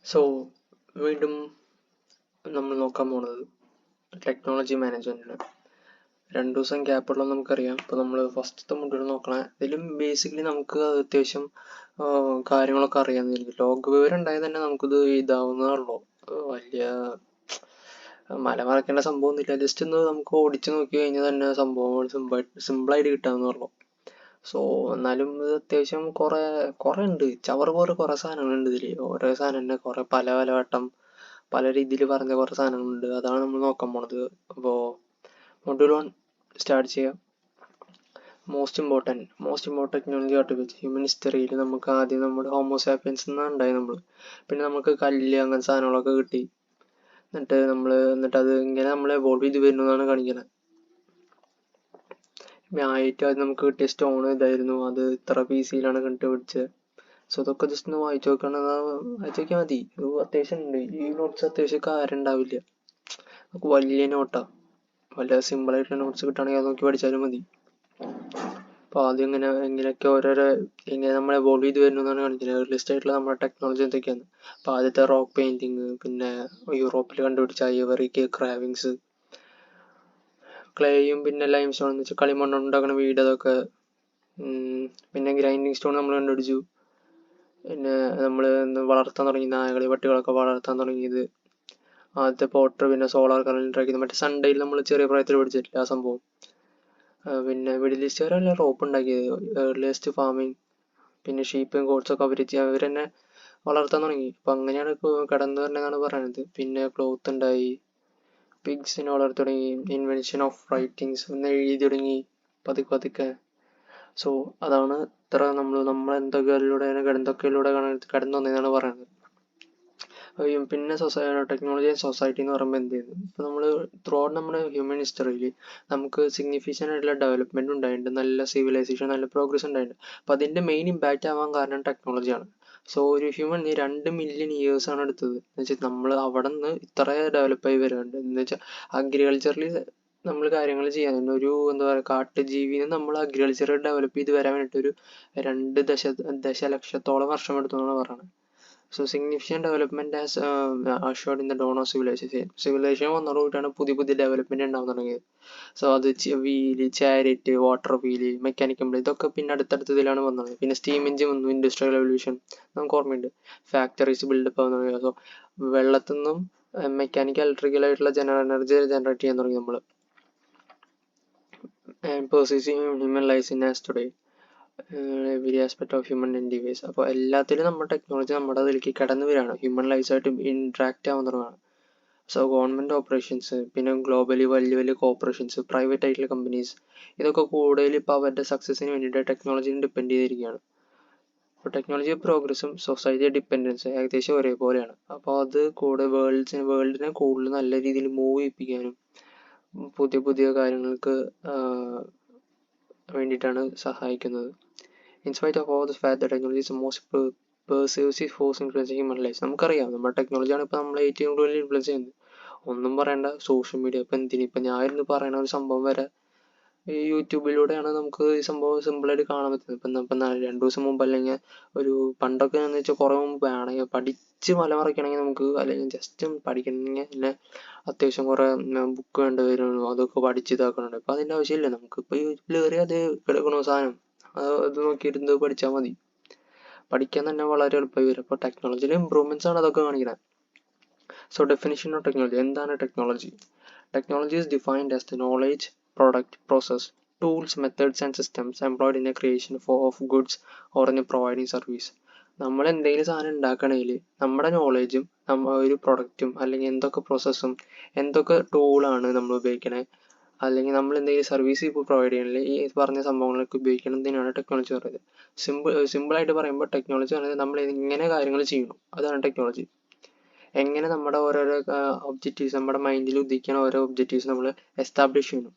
So വീണ്ടും നമ്മൾ നോക്കാൻ പോകുന്നത് ടെക്നോളജി മാനേജ്മെൻറ്റിന് 2 ദിവസം ഗ്യാപ്പുള്ളത് നമുക്കറിയാം. ഇപ്പോൾ നമ്മൾ ഫസ്റ്റത്തെ മൊഡ്യൂൾ നോക്കണം. ഇതിലും ബേസിക്കലി നമുക്ക് അത്യാവശ്യം കാര്യങ്ങളൊക്കെ അറിയാമെന്നിരിക്കും. ലോക വിവരം ഉണ്ടായാൽ തന്നെ നമുക്കിത് ഇതാവുന്നതേ ഉള്ളൂ. വലിയ മലമറക്കേണ്ട സംഭവമൊന്നുമില്ല. ജസ്റ്റ് ഒന്ന് നമുക്ക് ഓടിച്ച് നോക്കി കഴിഞ്ഞാൽ തന്നെ സംഭവങ്ങൾ സിമ്പിളായിട്ട് കിട്ടാവുന്നതേ ഉള്ളൂ. സോ എന്നാലും ഇത് അത്യാവശ്യം കുറേ ഉണ്ട്. ചവറ് പോലെ കുറേ സാധനങ്ങളുണ്ട് ഇതിൽ. ഓരോ സാധനം തന്നെ കുറേ പല വട്ടം പല രീതിയിൽ പറഞ്ഞ കുറേ സാധനങ്ങളുണ്ട്. അതാണ് നമ്മൾ നോക്കാൻ പോണത്. അപ്പോൾ മൊഡ്യൂൾ 1 സ്റ്റാർട്ട് ചെയ്യാം. Most important technology artificial human ഹിസ്റ്ററിയിൽ നമുക്ക് ആദ്യം നമ്മുടെ ഹോമോസാപ്പിയൻസ് എന്നാണ് ഉണ്ടായി നമ്മൾ. പിന്നെ നമുക്ക് കല്ല് അങ്ങനത്തെ സാധനങ്ങളൊക്കെ കിട്ടി. എന്നിട്ട് അത് ഇങ്ങനെ നമ്മൾ എവോൾവ് ചെയ്ത് വരുന്നതാണ് കാണിക്കുന്നത്. ആദ്യം നമുക്ക് കിട്ടിയ സ്റ്റോൺ ഇതായിരുന്നു. അത് ഇത്ര PCയിലാണ് കണ്ടുപിടിച്ചത്. സോ ഇതൊക്കെ ജസ്റ്റ് ഒന്ന് വായിച്ചു നോക്കിയാൽ മതി. ഇത് അത്യാവശ്യം ഉണ്ട്. ഈ നോട്ട്സ് അത്യാവശ്യം കാര്യം ഉണ്ടാവില്ല. നമുക്ക് വലിയ നോട്ടാ. വല്ല സിമ്പിളായിട്ടുള്ള നോട്ട്സ് കിട്ടുകയാണെങ്കിൽ അത് നോക്കി പഠിച്ചാലും മതി. അപ്പോൾ ആദ്യം എങ്ങനെ നമ്മൾ എവോൾവ് ചെയ്ത് വരുന്നതാണ് കാണിക്കുന്നത്. ഏർലിയസ്റ്റ് ആയിട്ടുള്ള നമ്മുടെ ടെക്നോളജി എന്തൊക്കെയാണ്. അപ്പോൾ ആദ്യത്തെ റോക്ക് പെയിൻറ്റിങ്, പിന്നെ യൂറോപ്പിൽ കണ്ടുപിടിച്ച ഐവറി, ക്രാവിങ്സ്, ക്ലേയും പിന്നെ ലൈം സ്റ്റോൺ എന്ന് വെച്ചാൽ കളിമണ്ണ് ഉണ്ടാക്കുന്ന വീട്, അതൊക്കെ. പിന്നെ ഗ്രൈൻഡിങ് സ്റ്റോൺ നമ്മൾ കണ്ടുപിടിച്ചു. പിന്നെ നമ്മൾ വളർത്താൻ തുടങ്ങി നായകളെ പട്ടികളൊക്കെ വളർത്താൻ തുടങ്ങിയത്. ആദ്യത്തെ പോട്ടർ, പിന്നെ സോളാർ കറണ്ട് ആക്കിയത് മറ്റേ സൺഡേയിൽ നമ്മൾ ചെറിയ പ്രായത്തിൽ പഠിച്ചിട്ടില്ല ആ സംഭവം. പിന്നെ മിഡിൽ ഈസ്റ്റ് വരെയല്ല റോപ്പ് ഉണ്ടാക്കിയത്. ഏർലിയസ്റ്റ് ഫാമിങ്, പിന്നെ ഷീപ്പും ഗോഡ്സൊക്കെ അവർ തന്നെ വളർത്താൻ തുടങ്ങി. അപ്പം അങ്ങനെയാണ് ഇപ്പോൾ കടന്നു വരണമെന്നാണ് പറയുന്നത്. പിന്നെ ക്ലോത്ത് ഉണ്ടായി, പിഗ്സിനെ വളർത്തി തുടങ്ങി, ഇൻവെൻഷൻ ഓഫ് റൈറ്റിങ്സ് ഒന്ന് എഴുതി തുടങ്ങി പതുക്കെ. സോ അതാണ് ഇത്ര നമ്മൾ എന്തൊക്കെയിലൂടെ കടന്നു വന്നതെന്നാണ് പറയുന്നത്. പിന്നെ ടെക്നോളജി ആൻഡ് സൊസൈറ്റി എന്ന് പറയുമ്പോൾ എന്ത് ചെയ്യുന്നു? ഇപ്പോൾ നമ്മൾ ത്രൂ ഔട്ട് നമ്മുടെ ഹ്യൂമൻ ഹിസ്റ്ററിയിൽ നമുക്ക് സിഗ്നിഫിക്കൻ്റ് ആയിട്ടുള്ള ഡെവലപ്മെൻറ്റ് ഉണ്ടായിട്ടുണ്ട്. നല്ല സിവിലൈസേഷൻ, നല്ല പ്രോഗ്രസ് ഉണ്ടായിട്ടുണ്ട്. അപ്പോൾ അതിൻ്റെ മെയിൻ ഇമ്പാക്റ്റ് ആവാൻ കാരണം ടെക്നോളജിയാണ്. സോ ഒരു ഹ്യൂമൻ 2 മില്യൺ ഇയേഴ്സാണ് എടുത്തത്. എന്ന് വെച്ചാൽ നമ്മൾ അവിടെ നിന്ന് ഇത്ര ഡെവലപ്പായി വരുന്നുണ്ട്. എന്ന് വെച്ചാൽ അഗ്രികൾച്ചറിൽ നമ്മൾ കാര്യങ്ങൾ ചെയ്യാൻ ഒരു കാട്ടുജീവിനെ നമ്മൾ അഗ്രികൾച്ചർ ഡെവലപ്പ് ചെയ്ത് വരാൻ വേണ്ടിയിട്ട് ഒരു 2 ദശലക്ഷത്തോളം വർഷം എടുത്തു എന്നാണ് പറയുന്നത്. So significant development has assured in the dawn of civilization. Civilization വന്നതോടുകൂടിയാണ് പുതിയ ഡെവലപ്മെന്റ് ഉണ്ടാവാൻ തുടങ്ങിയത്. സോ അത് wheel, chariot, water wheel, mechanical ഇതൊക്കെ പിന്നെ അടുത്തതിലാണ് വന്നത്. പിന്നെ സ്റ്റീം എഞ്ചിൻ വന്നു, ഇൻഡസ്ട്രിയൽ റെവല്യൂഷൻ നമുക്ക് ഓർമ്മയുണ്ട്. ഫാക്ടറീസ് ബിൽഡപ്പ് ആവാൻ തുടങ്ങി. സോ വെള്ളത്തിൽ നിന്നും മെക്കാനിക്കൽ ഇലക്ട്രിക്കൽ ആയിട്ടുള്ള എനർജി ജനറേറ്റ് ചെയ്യാൻ തുടങ്ങി നമ്മൾ. Perceiving human life in as today every aspect of human endeavours. അപ്പോൾ എല്ലാത്തിലും നമ്മുടെ ടെക്നോളജി നമ്മുടെ അതിലേക്ക് കടന്നു വരികയാണ്. ഹ്യൂമൻ ലൈഫായിട്ട് ഇൻട്രാക്ട് ആവാൻ തുടങ്ങുകയാണ്. സോ ഗവൺമെൻറ് ഓപ്പറേഷൻസ്, പിന്നെ ഗ്ലോബലി വലിയ കോർപ്പറേഷൻസ്, പ്രൈവറ്റ് ആയിട്ടുള്ള കമ്പനീസ്, ഇതൊക്കെ കൂടുതൽ ഇപ്പോൾ അവരുടെ സക്സസിന് വേണ്ടിയിട്ട് ടെക്നോളജിനെ ഡിപ്പെൻഡ് ചെയ്തിരിക്കുകയാണ്. അപ്പോൾ ടെക്നോളജി പ്രോഗ്രസ്സും സൊസൈറ്റി ഡിപ്പെൻഡൻസും ഏകദേശം ഒരേപോലെയാണ്. അപ്പോൾ അത് വേൾഡിനെ കൂടുതൽ നല്ല രീതിയിൽ മൂവ് ചെയ്യിപ്പിക്കാനും പുതിയ കാര്യങ്ങൾക്ക് വേണ്ടിയിട്ടാണ് സഹായിക്കുന്നത്. In spite of all the fact that technology is the most pervasive force influencing human life. നമുക്കറിയാം നമ്മുടെ ടെക്നോളജിയാണ് ഇപ്പോൾ നമ്മളെ ഏറ്റവും കൂടുതൽ ഇൻഫ്ലുവൻസ് ചെയ്യുന്നത്. ഒന്നും പറയണ്ട, സോഷ്യൽ മീഡിയ ഇപ്പം ഞാനിന്ന് പറയുന്ന ഒരു സംഭവം വരെ ഈ യൂട്യൂബിലൂടെയാണ് നമുക്ക് ഈ സംഭവം സിമ്പിളായിട്ട് കാണാൻ പറ്റുന്നത്. ഇപ്പം 2 ദിവസം മുമ്പ് അല്ലെങ്കിൽ പണ്ടൊക്കെ എന്ന് വെച്ചാൽ കുറേ മുമ്പ് ആണെങ്കിൽ പഠിച്ച് മലമറിക്കണമെങ്കിൽ നമുക്ക്, അല്ലെങ്കിൽ ജസ്റ്റ് പഠിക്കണമെങ്കിൽ പിന്നെ അത്യാവശ്യം കുറേ ബുക്ക് വേണ്ടി അതൊക്കെ പഠിച്ച് ഇതാക്കണുണ്ട്. ഇപ്പം അതിൻ്റെ ആവശ്യമില്ല. നമുക്കിപ്പോൾ യൂട്യൂബിൽ കയറി അത് കിടക്കണ സാധനം അത് നോക്കിയിരുന്ന് പഠിച്ചാൽ മതി. പഠിക്കാൻ തന്നെ വളരെ എളുപ്പമായി വരും. അപ്പോൾ ടെക്നോളജിയിൽ ഇമ്പ്രൂവ്മെൻറ്റ്സ് ആണ് അതൊക്കെ കാണിക്കുന്നത്. So definition of technology. എന്താണ് technology? Technology is defined as the knowledge, product, process, tools, methods and systems employed in a creation of goods or in providing service. നമ്മൾ എന്തെങ്കിലും സാധനം ഉണ്ടാക്കണമെങ്കിൽ നമ്മുടെ നോളേജും ഒരു പ്രൊഡക്റ്റും അല്ലെങ്കിൽ എന്തൊക്കെ പ്രോസസ്സും എന്തൊക്കെ ടൂളാണ് നമ്മൾ ഉപയോഗിക്കണേ, അല്ലെങ്കിൽ നമ്മൾ എന്തെങ്കിലും സർവീസ് ഇപ്പോൾ പ്രൊവൈഡ് ചെയ്യണമെങ്കിൽ ഈ പറഞ്ഞ സംഭവങ്ങളൊക്കെ ഉപയോഗിക്കുന്നതിനാണ് ടെക്നോളജി പറയുന്നത്. സിമ്പിളായിട്ട് പറയുമ്പോൾ ടെക്നോളജി പറയുന്നത് നമ്മൾ എങ്ങനെ കാര്യങ്ങൾ ചെയ്യണം, അതാണ് ടെക്നോളജി. എങ്ങനെ നമ്മുടെ ഓരോരോ ഒബ്ജക്റ്റീവ്സ്, നമ്മുടെ മൈൻഡിൽ ഉദിക്കുന്ന ഓരോ ഒബ്ജക്റ്റീവ്സ് നമ്മൾ എസ്റ്റാബ്ലിഷ് ചെയ്യണം.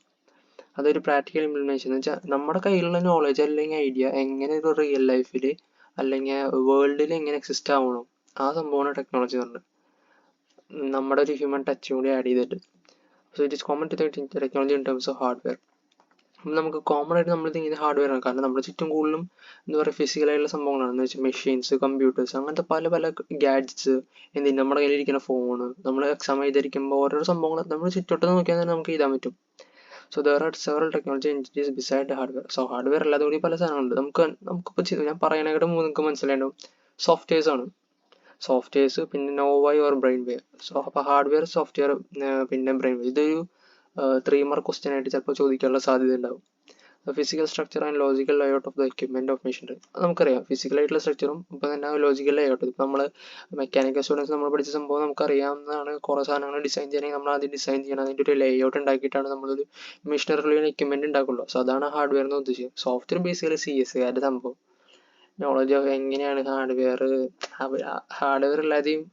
അതൊരു പ്രാക്ടിക്കൽ ഇംപ്ലിമെന്റേഷൻ എന്ന് വെച്ചാൽ നമ്മുടെ കയ്യിലുള്ള നോളജ് അല്ലെങ്കിൽ ഐഡിയ എങ്ങനെ ഒരു റിയൽ ലൈഫിൽ അല്ലെങ്കിൽ വേൾഡിൽ എങ്ങനെ എക്സിസ്റ്റ് ആവണം, ആ സംഭവമാണ് ടെക്നോളജി എന്ന് പറഞ്ഞത്. നമ്മുടെ ഒരു ഹ്യൂമൻ ടച്ചും കൂടി ആഡ് ചെയ്തിട്ട്. So it is common to the technology in terms of hardware. നമുക്ക് കോമൺ ആയിട്ട് നമ്മൾ തിങ്കിക്കുന്ന ഹാർഡ്വെയർ ആണ്. കാരണം നമ്മുടെ ചുറ്റും കൂടുതലും എന്താ പറയുക ഫിസിക്കലായിട്ടുള്ള സംഭവങ്ങളാണ്. എന്ന് വെച്ചാൽ മെഷീൻസ്, കമ്പ്യൂട്ടേഴ്സ്, അങ്ങനത്തെ പല പല ഗാഡ്ജറ്റ്സ്, എന്തിന് നമ്മുടെ കയ്യിലിരിക്കുന്ന ഫോണ്, നമ്മൾ എക്സാം എഴുതിയിരിക്കുമ്പോൾ ഓരോ സംഭവങ്ങൾ നമ്മൾ ചുറ്റോട്ടം നോക്കിയാൽ തന്നെ നമുക്ക് എഴുതാൻ പറ്റും. So there are several technology entities beside hardware. So hardware അല്ലാതെ കൂടി പല സാധനങ്ങളുണ്ട്. നമുക്കിപ്പോൾ ഞാൻ പറയണേക്കാട്ട് നിങ്ങൾക്ക് മനസ്സിലായിട്ടും സോഫ്റ്റ്വെയർസ് ആണ്. സോഫ്റ്റ്വെയർസ്, പിന്നെ നോവായി ഓർ ബ്രെയിൻ വെയർ. സോ അപ്പോൾ ഹാർഡ്വെയർ, സോഫ്റ്റ്വെയർ, പിന്നെ ബ്രെയിൻ വെയർ. ഇതൊരു 3 മാർക്ക് ക്വസ്റ്റ്യൻ ആയിട്ട് ചിലപ്പോൾ ചോദിക്കാനുള്ള സാധ്യത ഉണ്ടാവും. Physical structure and logical layout of the equipment of machinery. അത് നമുക്കറിയാം. ഫിസിക്കലായിട്ടുള്ള സ്ട്രക്ചറും ഇപ്പം തന്നെ ലോജിക്കൽ ലേഔട്ട്. ഇപ്പം നമ്മൾ മെക്കാനിക്കൽ സ്റ്റുഡൻസ് നമ്മൾ പഠിച്ച സംഭവം നമുക്കറിയാവുന്നതാണ്. കുറേ സാധനങ്ങൾ ഡിസൈൻ ചെയ്യണമെങ്കിൽ നമ്മൾ ആദ്യം ഡിസൈൻ ചെയ്യണം. അതിൻ്റെ ഒരു ലേഔട്ട് ഉണ്ടാക്കിയിട്ടാണ് നമ്മളൊരു മെഷീനറി എക്യുപ്മെന്റ് ഉണ്ടാക്കുള്ളൂ. സോ അതാണ് ഹാർഡ്വെയർ എന്ന് ഉദ്ദേശിച്ചത്. സോഫ്റ്റ്വെയർ ബേസിക്കലി CS സംഭവം. നോളജ് ഓഫ് എങ്ങനെയാണ് ഹാർഡ്വെയർ ഇല്ലാതെയും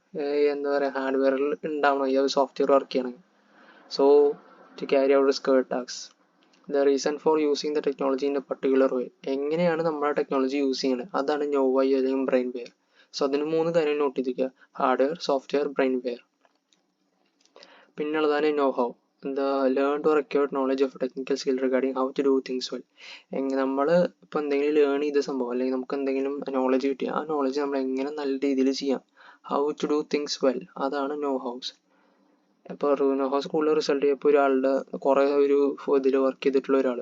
എന്താ പറയുക ഹാർഡ്വെയറിൽ ഉണ്ടാവണം ഈ ഒരു സോഫ്റ്റ്വെയർ വർക്ക് ചെയ്യണമെങ്കിൽ. So to carry out risk task, the reason for using the technology in a particular way. എങ്ങനെയാണ് നമ്മൾ ആ ടെക്നോളജി യൂസ് ചെയ്യണത്, അതാണ് നോവൈ അല്ലെങ്കിൽ ബ്രെയിൻ വെയർ. സോ അതിന് 3 കാര്യം നോട്ട് ചെയ്തിരിക്കുക: ഹാർഡ്വെയർ, സോഫ്റ്റ്വെയർ, ബ്രെയിൻ വെയർ. പിന്നുള്ളതാണ് നോ ഹൗ, എന്താ learn to required knowledge of technical skill regarding how to do things well. നമ്മൾ ഇപ്പോൾ എന്തെങ്കിലും ലേൺ ചെയ്ത സംഭവം അല്ലെങ്കിൽ നമുക്ക് എന്തെങ്കിലും നോളജ് കിട്ടി, ആ നോളജ് നമ്മൾ എങ്ങനെ നല്ല രീതിയിൽ ചെയ്യാം, how to do things well, അതാണ് നോ ഹൗസ്. ഇപ്പോൾ നോ ഹൗസ് കൂടുതൽ റിസൾട്ട് ചെയ്യപ്പോൾ ഒരാളുടെ കുറേ ഒരു ഇതിൽ വർക്ക് ചെയ്തിട്ടുള്ള ഒരാൾ,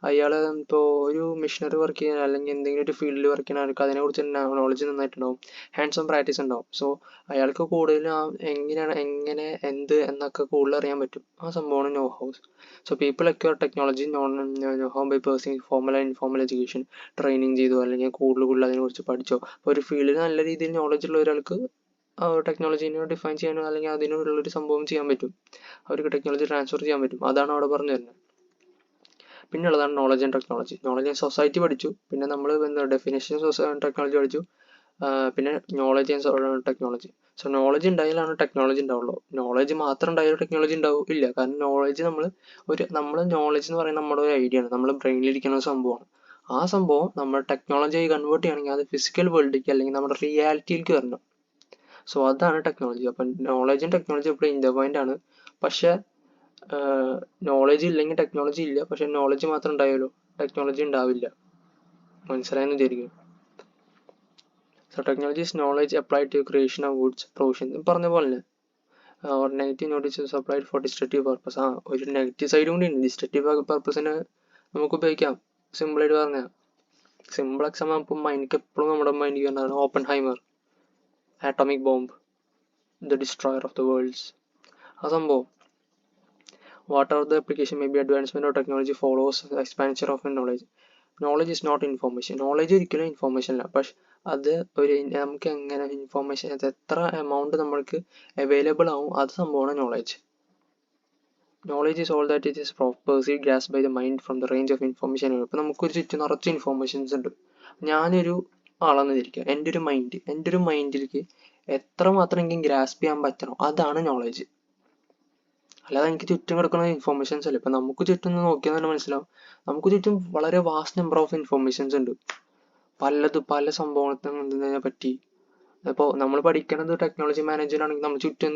അയാൾ ഇപ്പോൾ ഒരു മിഷനറി വർക്ക് ചെയ്യുന്ന അല്ലെങ്കിൽ എന്തെങ്കിലും ഒരു ഫീൽഡിൽ വർക്ക് ചെയ്യുന്ന ആൾക്ക് അതിനെക്കുറിച്ച് നോളജ് നന്നായിട്ടുണ്ടാവും, ഹാൻഡ്സ് ഓൺ പ്രാക്ടീസ് ഉണ്ടാവും. സോ അയാൾക്ക് കൂടുതലും എങ്ങനെ എന്ത് എന്നൊക്കെ കൂടുതൽ അറിയാൻ പറ്റും. ആ സംഭവമാണ് know hows. So people acquire technology know how by pursuing formal and informal education, training ചെയ്തോ അല്ലെങ്കിൽ കൂടുതൽ അതിനെക്കുറിച്ച് പഠിച്ചോ. ഒരു ഫീൽഡിൽ നല്ല രീതിയിൽ നോളജ് ഉള്ള ഒരാൾക്ക് ടെക്നോളജീനെ ഡിഫൈൻ ചെയ്യാനോ അല്ലെങ്കിൽ അതിനുള്ളൊരു സംഭവം ചെയ്യാൻ പറ്റും. അവർക്ക് ടെക്നോളജി ട്രാൻസ്ഫർ ചെയ്യാൻ പറ്റും. അതാണ് അവിടെ പറഞ്ഞു തരുന്നത്. പിന്നുള്ളതാണ് knowledge and technology. Knowledge and society പഠിച്ചു, പിന്നെ നമ്മൾ ഡെഫിനേഷൻ ടെക്നോളജി പഠിച്ചു, പിന്നെ knowledge and technology. So knowledge ഉണ്ടായാലാണ് ടെക്നോളജി ഉണ്ടാവുള്ളൂ. നോളജ് മാത്രം ഉണ്ടായാലും ടെക്നോളജി ഇല്ല. കാരണം നോളജ് നമ്മൾ നോളജ് എന്ന് പറയുന്നത് നമ്മുടെ ഒരു ഐഡിയ ആണ്, നമ്മൾ ബ്രെയിനിലിരിക്കുന്ന ഒരു സംഭവമാണ്. ആ സംഭവം നമ്മൾ ടെക്നോളജിയായി കൺവേർട്ട് ചെയ്യണമെങ്കിൽ അത് ഫിസിക്കൽ വേൾഡിലേക്ക് അല്ലെങ്കിൽ നമ്മുടെ റിയാലിറ്റിയിലേക്ക് വരണം. സോ അതാണ് ടെക്നോളജി. അപ്പം നോളജും ടെക്നോളജി എപ്പോഴും ഇൻ്റർവൈൻഡ് ആണ്. പക്ഷേ നോളജ് ഇല്ലെങ്കിൽ ടെക്നോളജി ഇല്ല. പക്ഷെ നോളജ് മാത്രം ഉണ്ടായാലോ ടെക്നോളജി ഉണ്ടാവില്ല. മനസ്സിലായെന്ന് വിചാരിക്കും. So technology is knowledge applied to creation of goods, provision. പറഞ്ഞ പോലെ negative knowledge is applied for destructive purpose. ഒരു നെഗറ്റീവ് സൈഡും കൂടി ഉണ്ട്. ഡിസ്ട്രക്റ്റീവ് പർപ്പസിന് നമുക്ക് ഉപയോഗിക്കാം. സിമ്പിളായിട്ട് പറഞ്ഞാൽ സിമ്പിൾ എക്സാമ്പിൾ ഇപ്പം മൈൻഡിക്ക് എപ്പോഴും നമ്മുടെ മൈൻഡിൽ വരുന്നതാണ് Oppenheimer, atomic bomb, the destroyer of the world's. ആ സംഭവം whatever the application may be, advancement of technology follows expansion of knowledge. Knowledge is not information. Knowledge ഒരിക്കലും ഇൻഫോർമേഷൻ അല്ല. പക്ഷെ അത് നമുക്ക് എങ്ങനെ ഇൻഫോർമേഷൻ എത്ര എമൗണ്ട് നമ്മൾക്ക് അവൈലബിൾ ആവും, അത് സംഭവമാണ് knowledge. Knowledge is all that it is perceived grasp by the mind from the range of information. ഇപ്പം നമുക്കൊരു ചുറ്റും നിറച്ച് ഇൻഫോർമേഷൻസ് ഉണ്ട്. ഞാനൊരു ആളെന്ന് വിചാരിക്കുക, എൻ്റെ ഒരു മൈൻഡിലേക്ക് എത്രമാത്രം എനിക്ക് ഗ്രാസ്പ് ചെയ്യാൻ പറ്റണം, അതാണ് നോളജ്. അല്ലാതെ എനിക്ക് ചുറ്റും കിടക്കുന്ന ഇൻഫോർമേഷൻസ് അല്ല. ഇപ്പം നമുക്ക് ചുറ്റും നോക്കിയാൽ തന്നെ മനസ്സിലാവും, നമുക്ക് ചുറ്റും വളരെ വാസ്റ്റ് നമ്പർ ഓഫ് ഇൻഫോർമേഷൻസ് ഉണ്ട്. പല സംഭവത്തിനെ പറ്റി. ഇപ്പോൾ നമ്മൾ പഠിക്കുന്നത് ടെക്നോളജി മാനേജ്മെന്റ് ആണെങ്കിൽ നമ്മൾ ചുറ്റും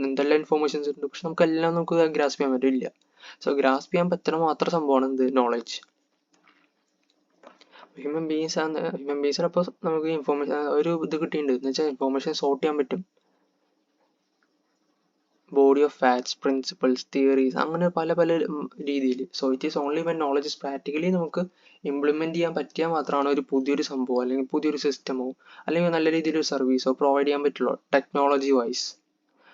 എന്തെല്ലാം ഇൻഫോർമേഷൻസ് ഉണ്ട്. പക്ഷെ നമുക്ക് ഗ്രാസ്പ് ചെയ്യാൻ പറ്റില്ല. സോ ഗ്രാസ്പ് ചെയ്യാൻ പറ്റുന്ന മാത്രം സംഭവമാണ് നോളജ്. ഹ്യൂമൻ ബീങ്സിനപ്പോൾ നമുക്ക് ഇൻഫോർമേഷൻ ഒരു ഇത് കിട്ടിയിട്ടുണ്ട് എന്ന് വെച്ചാൽ ഇൻഫോർമേഷൻ സോർട്ട് ചെയ്യാൻ പറ്റും. Body of facts, principles, theories, അങ്ങനെ പല രീതിയിൽ. So it is only when knowledge is practically നമുക്ക് ഇംപ്ലിമെന്റ് ചെയ്യാൻ പറ്റിയാൽ മാത്രമാണ് ഒരു പുതിയൊരു സംഭവം അല്ലെങ്കിൽ പുതിയൊരു സിസ്റ്റമോ അല്ലെങ്കിൽ നല്ല രീതിയിലൊരു സർവീസോ പ്രൊവൈഡ് ചെയ്യാൻ പറ്റുള്ളൂ technology wise.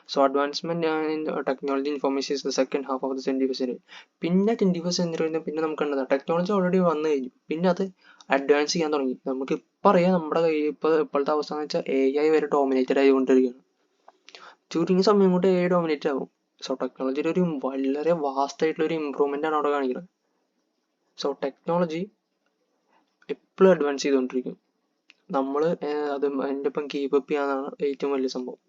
So advancement in technology information is the second half of the 21st century. പിന്നെ 21st century പിന്നെ നമുക്ക് കണ്ടതാണ് ടെക്നോളജി ഓൾറെഡി വന്നു കഴിഞ്ഞു, പിന്നെ അത് അഡ്വാൻസ് ചെയ്യാൻ തുടങ്ങി. നമുക്ക് ഇപ്പം അറിയാം നമ്മുടെ കയ്യിൽ ഇപ്പോഴത്തെ അവസ്ഥ എന്ന് വെച്ചാൽ AI വരെ ഡോമിനേറ്റഡ് ആയിക്കൊണ്ടിരിക്കുകയാണ്. ചുരുങ്ങിയ സമയം കൊണ്ട് AI ഡോമിനേറ്റ് ആകും. സോ ടെക്നോളജിയുടെ ഒരു വളരെ വാസ്റ്റ് ആയിട്ടുള്ള ഒരു ഇമ്പ്രൂവ്മെന്റ് ആണ് അവിടെ കാണിക്കുന്നത്. സോ ടെക്നോളജി എപ്പോഴും അഡ്വാൻസ് ചെയ്തുകൊണ്ടിരിക്കും. നമ്മൾ അതിൻ്റെ ഒപ്പം കീപ്പ് അപ്പ് ചെയ്യാനാണ് ഏറ്റവും വലിയ സംഭവം.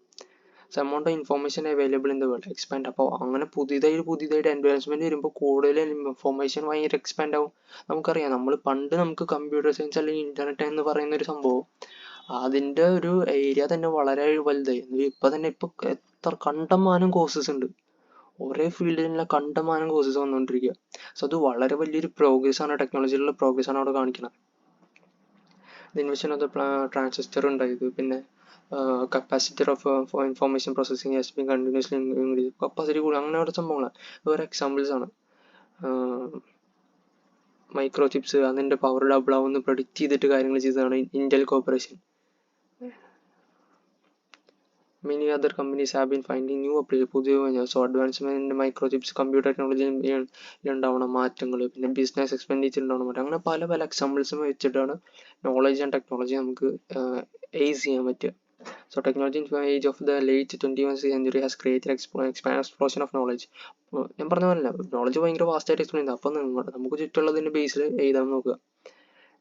Amount of information available in the world expand. അപ്പോൾ അങ്ങനെ പുതിയതായിട്ട് അഡ്വാൻസ്മെന്റ് വരുമ്പോൾ കൂടുതൽ ഇൻഫോർമേഷൻ ഭയങ്കര എക്സ്പാൻഡ് ആവും. നമുക്കറിയാം നമുക്ക് കമ്പ്യൂട്ടർ സയൻസ് അല്ലെങ്കിൽ ഇന്റർനെറ്റ് എന്ന് പറയുന്ന ഒരു സംഭവം അതിൻ്റെ ഒരു ഏരിയ തന്നെ വളരെ വലുതായി. ഇപ്പം എത്ര കണ്ടമാനം കോഴ്സസ് ഉണ്ട്. ഒരേ ഫീൽഡിലുള്ള കണ്ടമാനം കോഴ്സസ് വന്നുകൊണ്ടിരിക്കുക. സോ അത് വളരെ വലിയൊരു പ്രോഗ്രസ് ആണ്, ടെക്നോളജിയിലുള്ള പ്രോഗ്രസ് ആണ് അവിടെ കാണിക്കുന്നത്. ഇൻവെൻഷൻ ഓഫ് ദ ട്രാൻസിസ്റ്റർ ഉണ്ടായത്, പിന്നെ capacitor of information processing has been continuously increase, capacity കൂടുതൽ, അങ്ങനെ ഓരോ സംഭവങ്ങളാണ്. വേറെ എക്സാമ്പിൾസ് ആണ്. മൈക്രോ ചിപ്സ് അതിൻ്റെ പവർ ഡബിൾ ആവുമെന്ന് പ്രഡിക്റ്റ് ചെയ്തിട്ട് കാര്യങ്ങൾ ചെയ്തതാണ് Intel corporation. Many other companies have been finding new applications. പുതിയ so advancement micro chips, computer ടെക്നോളജിയിൽ ഉണ്ടാവണം മാറ്റങ്ങൾ, പിന്നെ ബിസിനസ് എക്സ്പെൻഡിച്ചർ ഉണ്ടാവണം മാറ്റം, അങ്ങനെ പല പല എക്സാമ്പിൾസും വെച്ചിട്ടാണ് നോളജ് ആൻഡ് ടെക്നോളജി നമുക്ക് ഏസ് ചെയ്യാൻ പറ്റുക. So technology in the age of the late 21st century has created explosion of knowledge. ഞാൻ പറഞ്ഞ പോലെ നോളജ് ഭയങ്കര ഫാസ്റ്റ് ആയിട്ട് എക്സ്പ്ലെയിൻ ചെയ്യുന്നത്. അപ്പം നമുക്ക് ചുറ്റുള്ളതിൻ്റെ ബേസിൽ എഴുതാൻ നോക്കുക.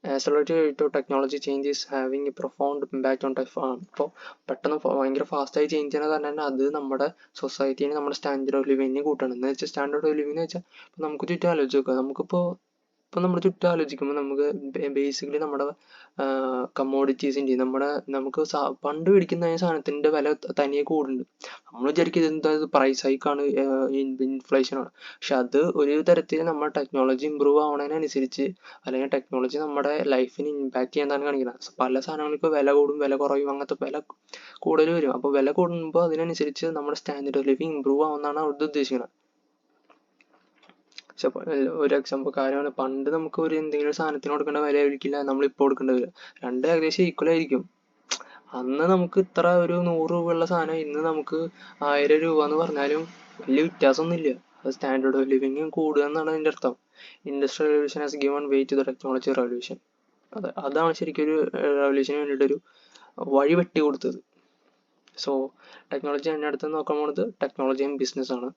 Accelerated technology changes having a profound impact on life. ഇപ്പോൾ പെട്ടെന്ന് ഭയങ്കര ഫാസ്റ്റായി ചേഞ്ച് ചെയ്യുന്ന കാരണം തന്നെ അത് നമ്മുടെ സൊസൈറ്റീനെ, നമ്മുടെ സ്റ്റാൻഡേർഡ് ഓഫ് ലിവിങ് കൂട്ടണം. എന്ന് വെച്ചാൽ സ്റ്റാൻഡേർഡ് ഓഫ് ലിവിങ് എന്ന് വെച്ചാൽ ഇപ്പോൾ നമുക്ക് ചുറ്റും ആലോചിച്ച് നോക്കുക. നമുക്കിപ്പോൾ നമ്മുടെ ചുറ്റും ആലോചിക്കുമ്പോൾ നമുക്ക് ബേസിക്കലി നമ്മുടെ കമ്മോഡിറ്റീസിൻ്റെ നമുക്ക് പണ്ട് മേടിക്കുന്ന സാധനത്തിൻ്റെ വില തനിയെ കൂടുന്നുണ്ട്. നമ്മൾ വിചാരിക്കും ഇതെന്താ പ്രൈസ് ഹൈക്കാണ്, ഇൻഫ്ലേഷനാണ്. പക്ഷെ അത് ഒരു തരത്തിൽ നമ്മുടെ ടെക്നോളജി ഇമ്പ്രൂവ് ആവണതിനനുസരിച്ച്, അല്ലെങ്കിൽ ടെക്നോളജി നമ്മുടെ ലൈഫിന് ഇമ്പാക്ട് ചെയ്യാൻ കാണിക്കുന്നത്. പല സാധനങ്ങൾക്ക് വില കൂടും, വില കുറയും, അങ്ങനത്തെ വില കൂടുതൽ വരും. അപ്പോൾ വില കൂടുമ്പോൾ അതിനനുസരിച്ച് നമ്മുടെ സ്റ്റാൻഡേർഡ് ഓഫ് ലിവിങ് ഇമ്പ്രൂവ് ആവുമെന്നാണ് അവിടെ ഉദ്ദേശിക്കുന്നത്. ഒരു എക്സാമ്പിൾ കാര്യമാണ്, പണ്ട് നമുക്ക് ഒരു എന്തെങ്കിലും സാധനത്തിന് കൊടുക്കേണ്ട വില ആയിരിക്കില്ല നമ്മളിപ്പോൾ കൊടുക്കേണ്ട വില, രണ്ടും ഏകദേശം ഈക്വൽ ആയിരിക്കും. അന്ന് നമുക്ക് ഇത്ര ഒരു 100 രൂപയുള്ള സാധനം ഇന്ന് നമുക്ക് 1000 രൂപ എന്ന് പറഞ്ഞാലും വലിയ വ്യത്യാസമൊന്നുമില്ല. അത് സ്റ്റാൻഡേർഡ് ഓഫ് ലിവിങ് കൂടുക എന്നാണ് അതിൻ്റെ അർത്ഥം. Industrial revolution has given way to the technology revolution. അതാണ് ശരിക്കും ഒരു റെവല്യൂഷന് വേണ്ടിയിട്ടൊരു വഴി വെട്ടി കൊടുത്തത്. സോ ടെക്നോളജി അതിൻ്റെ അടുത്ത് നോക്കാൻ പോകുന്നത് ടെക്നോളജി ആൻഡ് ബിസിനസ് ആണ്.